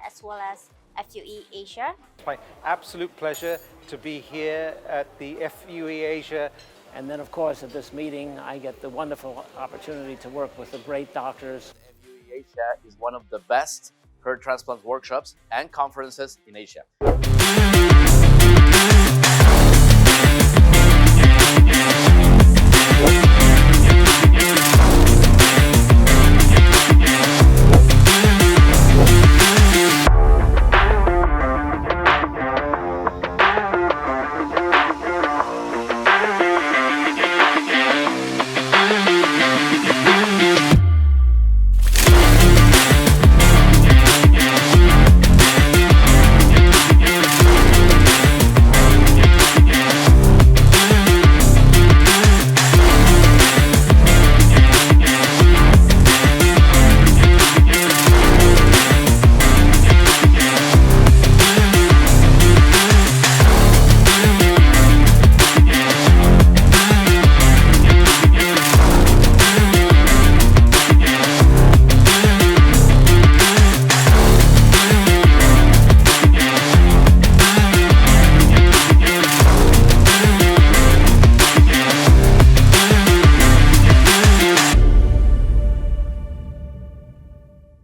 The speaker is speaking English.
as well as FUE Asia. It's my absolute pleasure to be here at the FUE Asia. And then, of course, at this meeting, I get the wonderful opportunity to work with the great doctors. FUE Asia is one of the best heart transplant workshops and conferences in Asia.